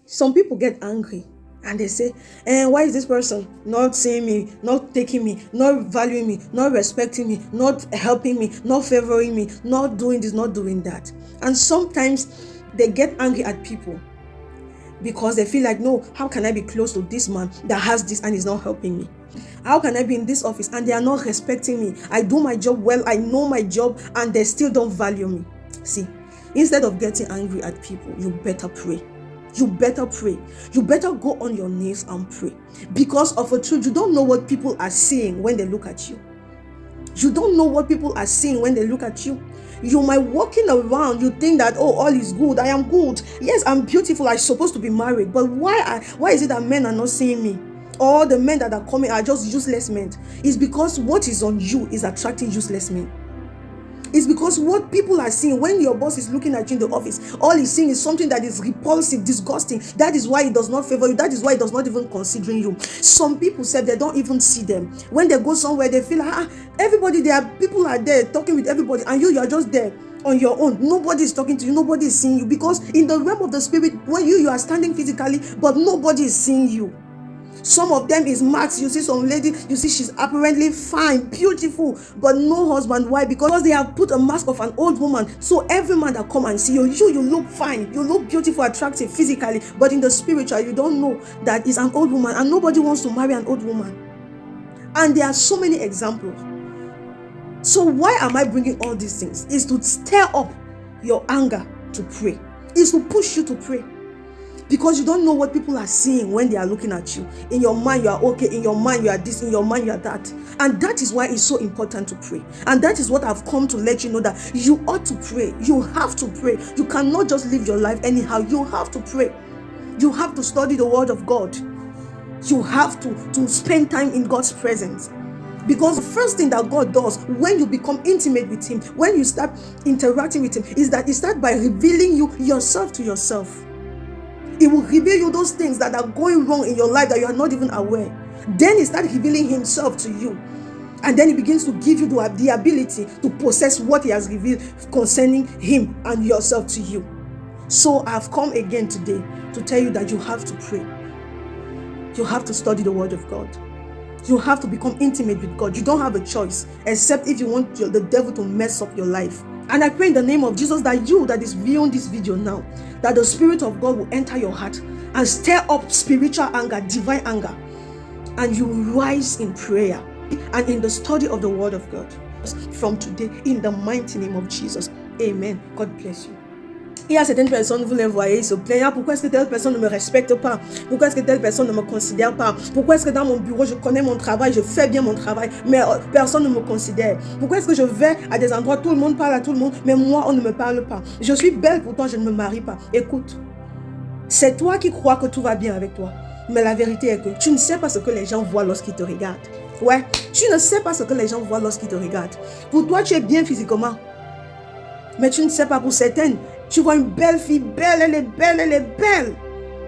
Some people get angry and they say, why is this person not seeing me, not taking me, not valuing me, not respecting me, not helping me, not favoring me, not doing this, not doing that? And sometimes they get angry at people because they feel like, no, how can I be close to this man that has this and is not helping me? How can I be in this office and they are not respecting me? I do my job well, I know my job, and they still don't value me. See, instead of getting angry at people, you better pray. You better pray. You better go on your knees and pray. Because of a truth, you don't know what people are seeing when they look at you. You don't know what people are seeing when they look at you. You might walking around, you think that, oh, all is good, I am good. Yes, I'm beautiful, I'm supposed to be married. But why is it that men are not seeing me? All the men that are coming are just useless men. It's because what is on you is attracting useless men. It's because what people are seeing when your boss is looking at you in the office, all he's seeing is something that is repulsive, disgusting. That is why he does not favor you. That is why he does not even considering you. Some people say they don't even see them. When they go somewhere, they feel like, everybody there, people are there talking with everybody, and you are just there on your own. Nobody is talking to you. Nobody is seeing you. Because in the realm of the spirit, when you are standing physically, but nobody is seeing you. Some of them is marks. You see some lady, you see she's apparently fine, beautiful, but no husband. Why? Because they have put a mask of an old woman. So every man that come and see you look fine, you look beautiful, attractive physically, but in the spiritual, you don't know that is an old woman, and nobody wants to marry an old woman. And there are so many examples. So why am I bringing all these things? Is to stir up your anger to pray. Is to push you to pray. Because you don't know what people are seeing when they are looking at you. In your mind, you are okay. In your mind, you are this. In your mind, you are that. And that is why it's so important to pray. And that is what I've come to let you know, that you ought to pray. You have to pray. You cannot just live your life anyhow. You have to pray. You have to study the word of God. You have to spend time in God's presence. Because the first thing that God does when you become intimate with Him, when you start interacting with Him, is that He starts by revealing you yourself to yourself. It will reveal you those things that are going wrong in your life that you are not even aware. Then He starts revealing Himself to you. And then He begins to give you the ability to possess what He has revealed concerning Him and yourself to you. So I've come again today to tell you that you have to pray. You have to study the word of God. You have to become intimate with God. You don't have a choice, except if you want the devil to mess up your life. And I pray in the name of Jesus that you that is viewing this video now, that the Spirit of God will enter your heart and stir up spiritual anger, divine anger, and you will rise in prayer and in the study of the word of God from today, in the mighty name of Jesus. Amen. God bless you. Il y a certaines personnes, vous les voyez, ils se plaignent. Pourquoi est-ce que telle personne ne me respecte pas? Pourquoi est-ce que telle personne ne me considère pas? Pourquoi est-ce que dans mon bureau, je connais mon travail, je fais bien mon travail, mais personne ne me considère? Pourquoi est-ce que je vais à des endroits, tout le monde parle à tout le monde, mais moi, on ne me parle pas? Je suis belle, pourtant je ne me marie pas. Écoute, c'est toi qui crois que tout va bien avec toi. Mais la vérité est que tu ne sais pas ce que les gens voient lorsqu'ils te regardent. Ouais, tu ne sais pas ce que les gens voient lorsqu'ils te regardent. Pour toi, tu es bien physiquement. Mais tu ne sais pas, pour certaines, tu vois une belle fille, belle, elle est belle, elle est belle.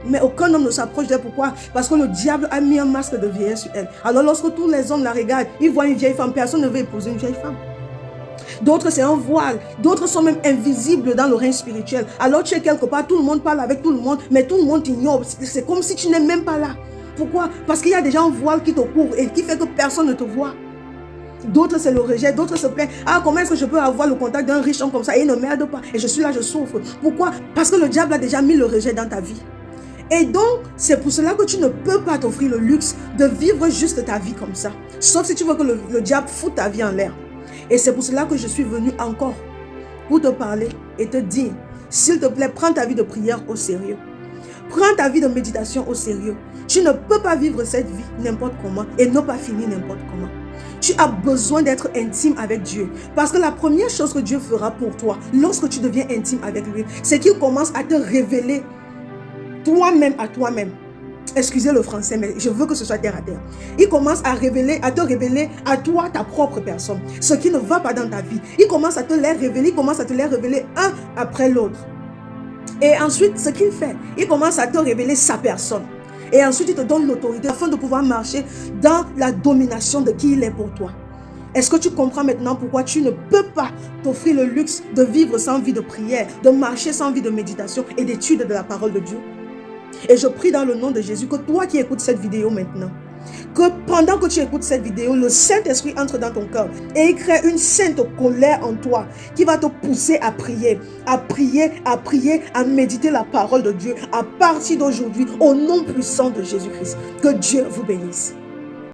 Mais aucun homme ne s'approche d'elle. Pourquoi? Parce que le diable a mis un masque de vieillesse sur elle. Alors lorsque tous les hommes la regardent, ils voient une vieille femme. Personne ne veut épouser une vieille femme. D'autres, c'est un voile. D'autres sont même invisibles dans le règne spirituel. Alors tu es quelque part, tout le monde parle avec tout le monde, mais tout le monde t'ignore. C'est comme si tu n'es même pas là. Pourquoi? Parce qu'il y a déjà un voile qui te couvre et qui fait que personne ne te voit. D'autres, c'est le rejet. D'autres se plaignent. Ah, comment est-ce que je peux avoir le contact d'un riche homme comme ça? Et il ne m'aide pas. Et je suis là, je souffre. Pourquoi? Parce que le diable a déjà mis le rejet dans ta vie. Et donc, c'est pour cela que tu ne peux pas t'offrir le luxe de vivre juste ta vie comme ça. Sauf si tu veux que le diable foute ta vie en l'air. Et c'est pour cela que je suis venue encore pour te parler et te dire, s'il te plaît, prends ta vie de prière au sérieux. Prends ta vie de méditation au sérieux. Tu ne peux pas vivre cette vie n'importe comment et ne pas finir n'importe comment. Tu as besoin d'être intime avec Dieu. Parce que la première chose que Dieu fera pour toi, lorsque tu deviens intime avec lui, c'est qu'il commence à te révéler toi-même à toi-même. Excusez le français, mais je veux que ce soit terre à terre. Il commence à te révéler à toi, ta propre personne. Ce qui ne va pas dans ta vie. Il commence à te les révéler, un après l'autre. Et ensuite, ce qu'il fait, il commence à te révéler sa personne. Et ensuite, il te donne l'autorité afin de pouvoir marcher dans la domination de qui il est pour toi. Est-ce que tu comprends maintenant pourquoi tu ne peux pas t'offrir le luxe de vivre sans vie de prière, de marcher sans vie de méditation et d'étude de la parole de Dieu? Et je prie dans le nom de Jésus que toi qui écoutes cette vidéo maintenant, que pendant que tu écoutes cette vidéo, le Saint-Esprit entre dans ton cœur et il crée une sainte colère en toi qui va te pousser à prier, à méditer la parole de Dieu à partir d'aujourd'hui au nom puissant de Jésus-Christ. Que Dieu vous bénisse.